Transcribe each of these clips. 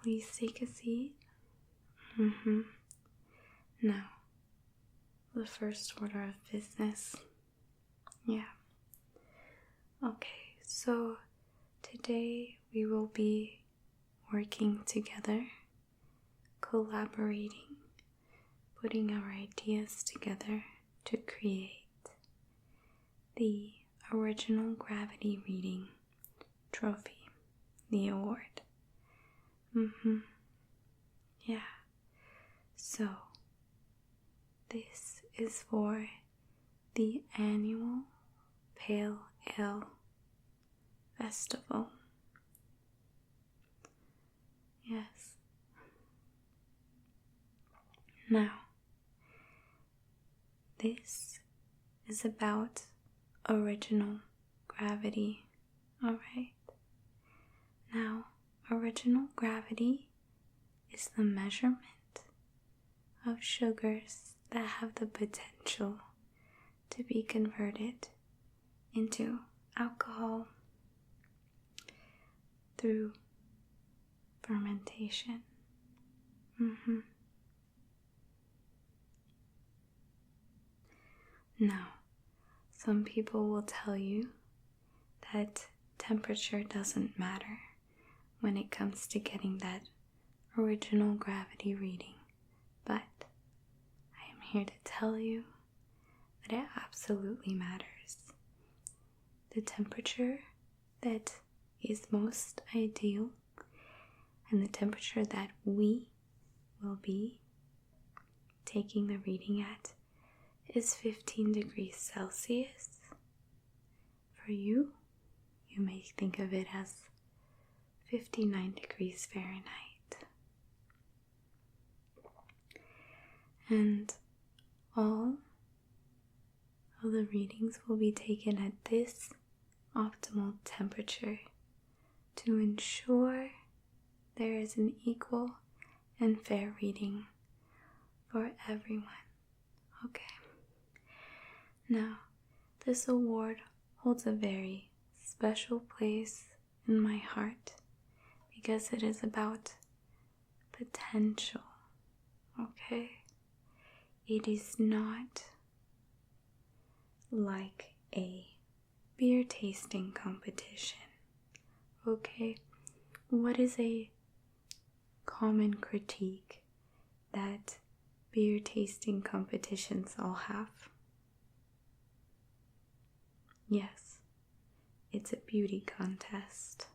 Please take a seat. Now, the first order of business. Yeah. Okay, so today we will be working together, collaborating, putting our ideas together to create the original gravity reading trophy, the award. Yeah. So, this is for the annual Pale Ale Festival. Yes. Now, this is about original gravity, alright? Now, original gravity is the measurement of sugars that have the potential to be converted into alcohol through fermentation. Now, some people will tell you that temperature doesn't matter when it comes to getting that original gravity reading, but I am here to tell you that it absolutely matters. The temperature that is most ideal and the temperature that we will be taking the reading at is 15 degrees Celsius. For you, you may think of it as 59 degrees Fahrenheit. And all of the readings will be taken at this optimal temperature to ensure there is an equal and fair reading for everyone. Okay. Now, this award holds a very special place in my heart because it is about potential. Okay? It is not like a beer tasting competition. Okay? What is a common critique that beer tasting competitions all have? Yes, it's a beauty contest.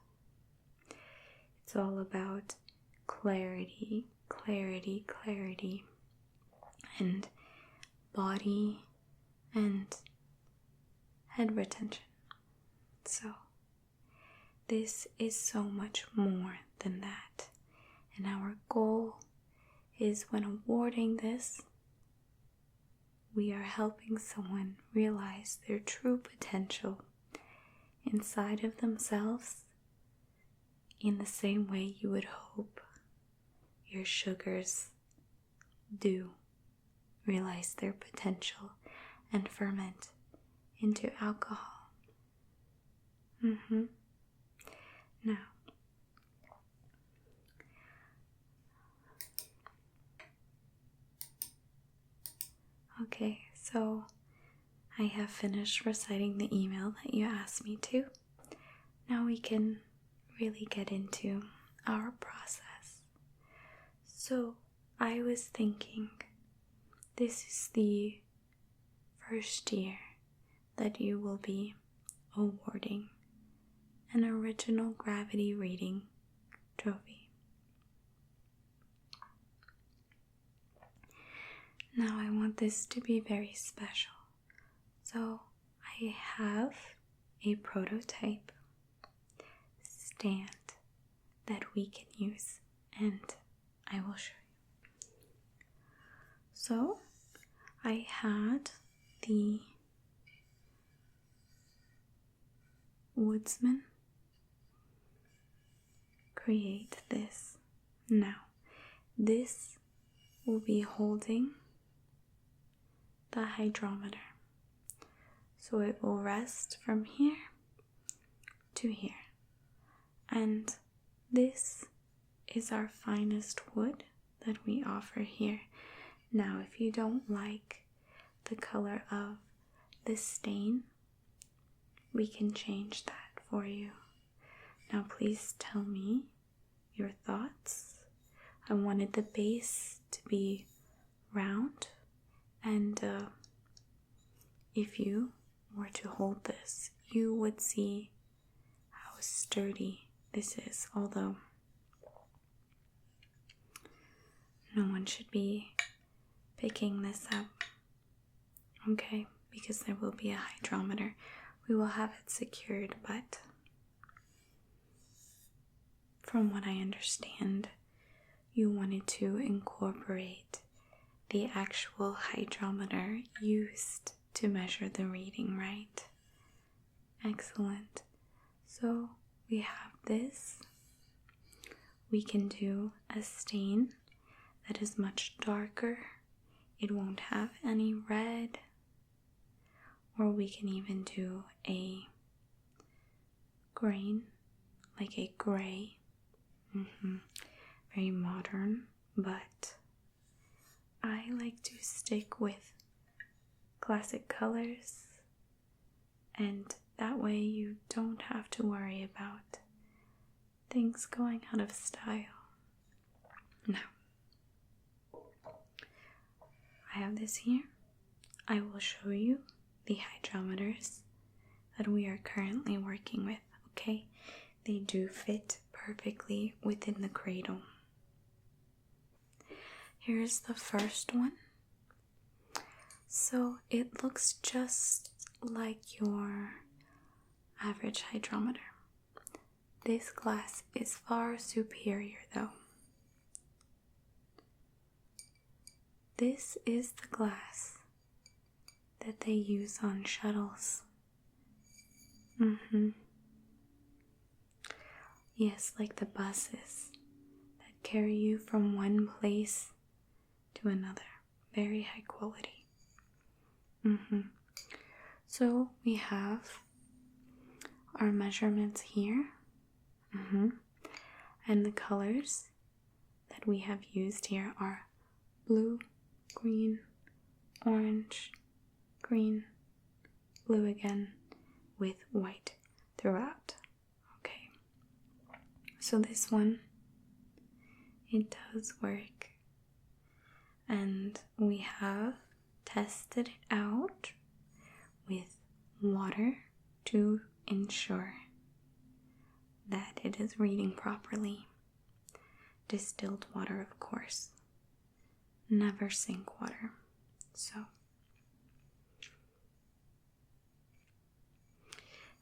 It's all about clarity, clarity, clarity, and body and head retention. So, this is so much more than that. And our goal is when awarding this, we are helping someone realize their true potential inside of themselves in the same way you would hope your sugars do realize their potential and ferment into alcohol. Now, okay, so I have finished reciting the email that you asked me to. Now we can really get into our process. So I was thinking, this is the first year that you will be awarding an original gravity reading trophy. Now I want this to be very special. So I have a prototype stand that we can use, and I will show you. So I had the woodsman create this. Now, this will be holding the hydrometer. So it will rest from here to here. And this is our finest wood that we offer here. Now, if you don't like the color of this stain, we can change that for you. Now, please tell me your thoughts. I wanted the base to be round, and if you were to hold this, you would see how sturdy this is, although no one should be picking this up, okay, because there will be a hydrometer. We will have it secured, but from what I understand, you wanted to incorporate the actual hydrometer used to measure the reading, right? Excellent. So we have this. We can do a stain that is much darker. It won't have any red. Or we can even do a grain, like a gray. Very modern, but I like to stick with classic colors, and that way you don't have to worry about things going out of style. Now, I have this here. I will show you the hydrometers that we are currently working with, okay? They do fit perfectly within the cradle. Here's the first one. So it looks just like your average hydrometer. This glass is far superior though. This is the glass that they use on shuttles. Yes, like the buses that carry you from one place to another. Very high quality. So we have our measurements here. And the colors that we have used here are blue, green, orange, green, blue again, with white throughout. Okay. So this one, it does work. And we have tested it out with water to ensure that it is reading properly. Distilled water, of course. Never sink water. So.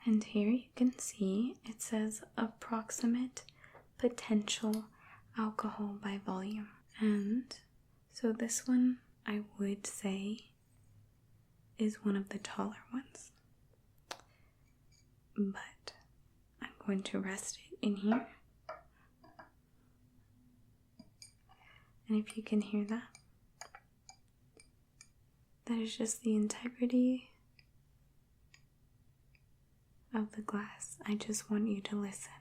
And here you can see it says approximate potential alcohol by volume. And so this one, I would say, is one of the taller ones. But I'm going to rest it in here. And if you can hear that, that is just the integrity of the glass. I just want you to listen.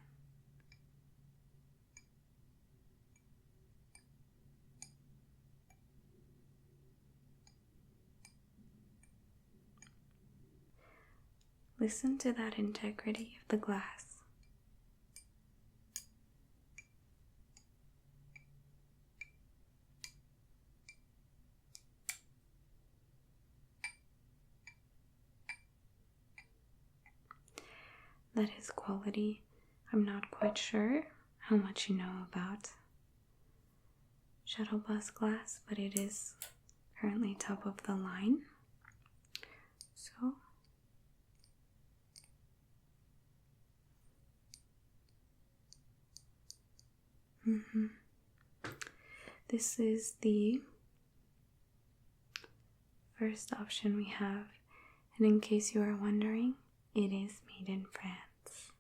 Listen to that integrity of the glass. That is quality. I'm not quite sure how much you know about shuttle bus glass, but it is currently top of the line. So this is the first option we have, and in case you are wondering, it is made in France.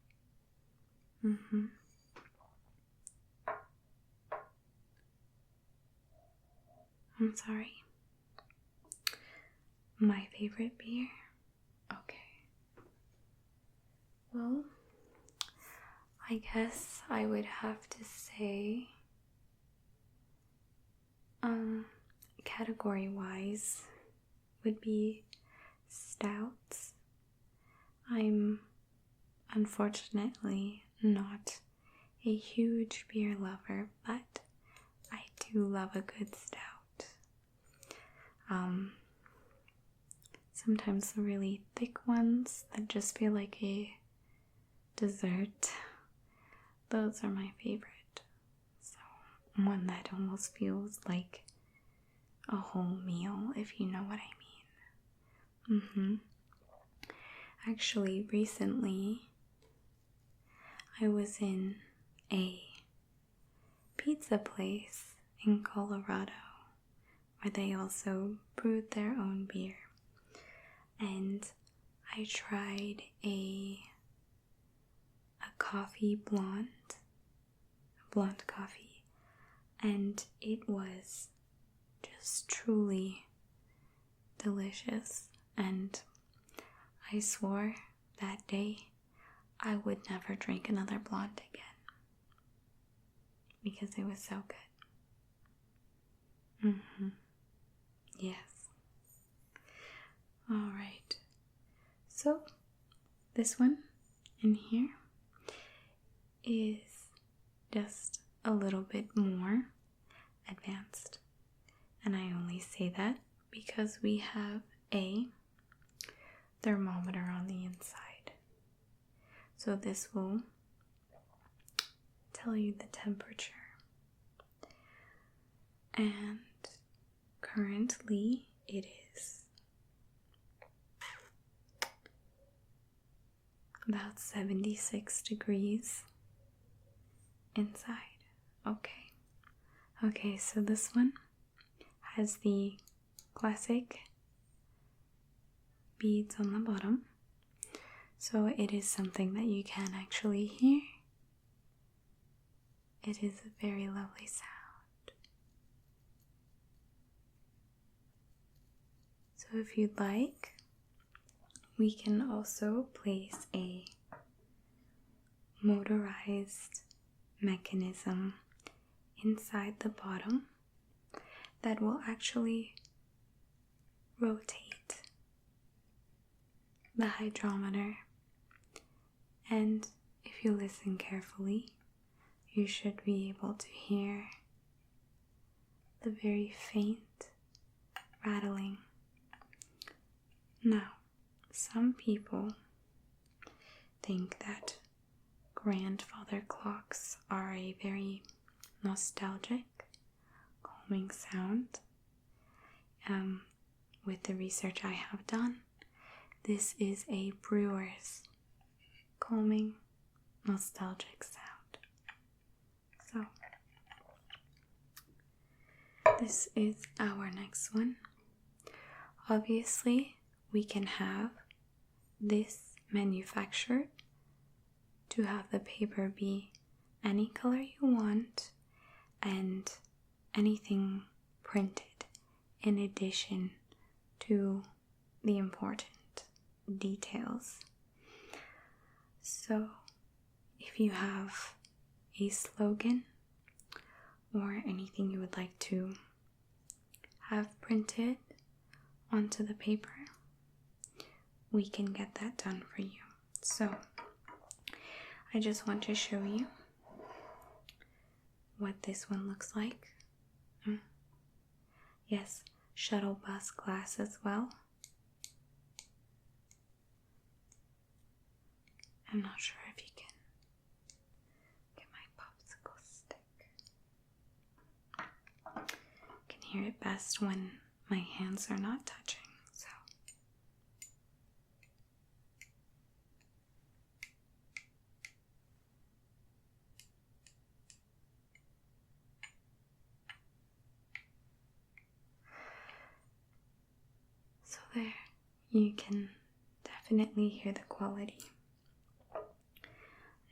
I'm sorry. My favorite beer? Okay. Well, I guess I would have to say Category wise would be stouts. I'm unfortunately not a huge beer lover, but I do love a good stout. Sometimes the really thick ones that just feel like a dessert, those are my favorite. So one that almost feels like a whole meal, if you know what I mean. Actually, recently I was in a pizza place in Colorado where they also brewed their own beer. And I tried a coffee blonde coffee, and it was just truly delicious. And I swore that day I would never drink another blonde again because it was so good. Yes. Alright, so this one in here is just a little bit more advanced, and I only say that because we have a thermometer on the inside. So this will tell you the temperature, and currently it is about 76 degrees inside. Okay, so this one has the classic beads on the bottom, so it is something that you can actually hear. It is a very lovely sound. So if you'd like, we can also place a motorized mechanism inside the bottom that will actually rotate the hydrometer. And if you listen carefully, you should be able to hear the very faint rattling. Now, some people think that grandfather clocks are a very nostalgic, calming sound. With the research I have done, this is a brewer's calming, nostalgic sound. So, this is our next one. Obviously, we can have this manufactured to have the paper be any color you want and anything printed in addition to the important details. So if you have a slogan or anything you would like to have printed onto the paper, we can get that done for you. So I just want to show you what this one looks like. Yes, shuttle bus glass as well. I'm not sure if you can get my popsicle stick. You can hear it best when my hands are not touching. So there, you can definitely hear the quality.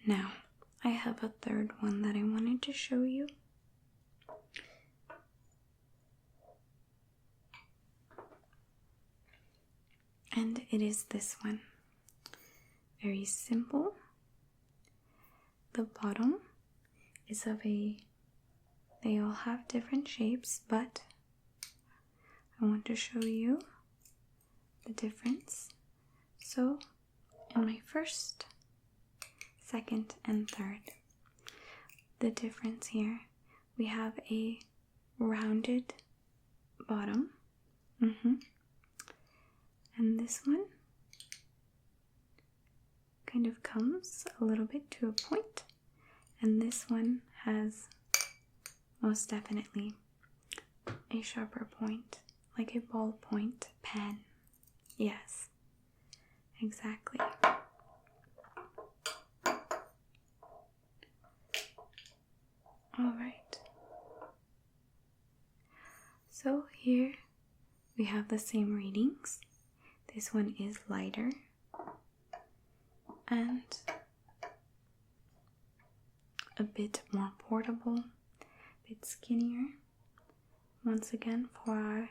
Now, I have a third one that I wanted to show you. And it is this one. Very simple. The bottom is of a They all have different shapes, but I want to show you the difference. So, in my first, second, and third, the difference here, we have a rounded bottom, and this one kind of comes a little bit to a point, and this one has most definitely a sharper point, like a ballpoint pen. Yes, exactly. All right. So here we have the same readings. This one is lighter and a bit more portable, a bit skinnier. Once again for our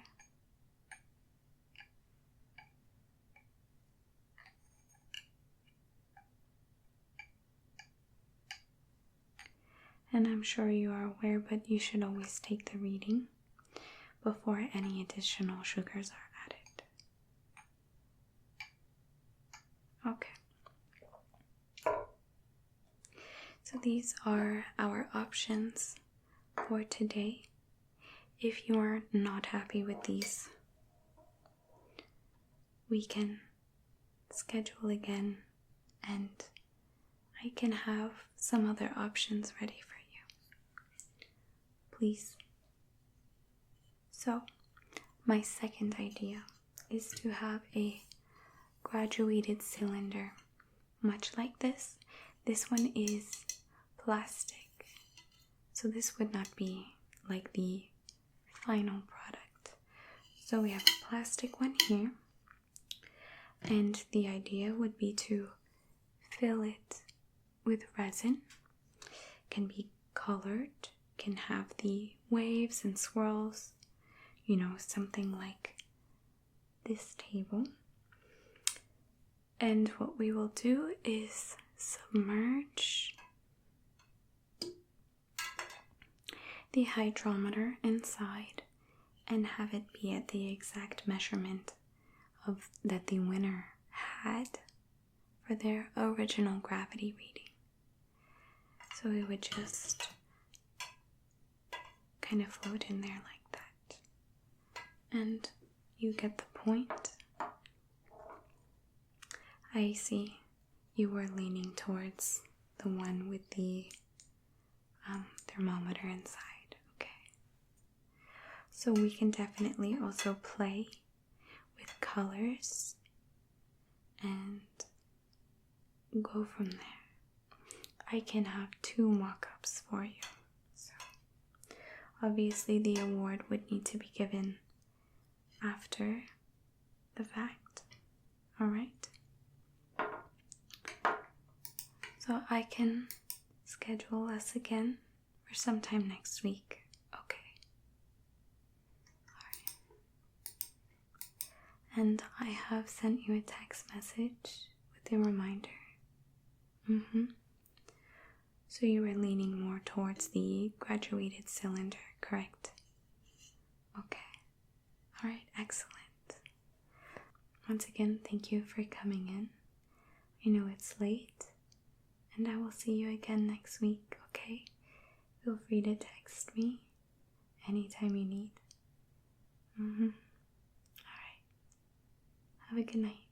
and I'm sure you are aware, but you should always take the reading before any additional sugars are added. Okay. So these are our options for today. If you are not happy with these, we can schedule again and I can have some other options ready for you. Please. So, my second idea is to have a graduated cylinder, much like this. This one is plastic, so this would not be like the final product. So we have a plastic one here, and the idea would be to fill it with resin. Can be colored, can have the waves and swirls, you know, something like this table. And what we will do is submerge the hydrometer inside and have it be at the exact measurement of that the winner had for their original gravity reading. So it would just kind of float in there like that. And you get the point. I see you were leaning towards the one with the thermometer inside. Okay. So we can definitely also play with colors and go from there. I can have 2 mock-ups for you. So obviously the award would need to be given after the fact. Alright? So I can schedule us again for sometime next week. Okay. Alright. And I have sent you a text message with a reminder. So you were leaning more towards the graduated cylinder, correct? Okay. Alright, excellent. Once again, thank you for coming in. I know it's late, and I will see you again next week, okay? Feel free to text me anytime you need. Alright. Have a good night.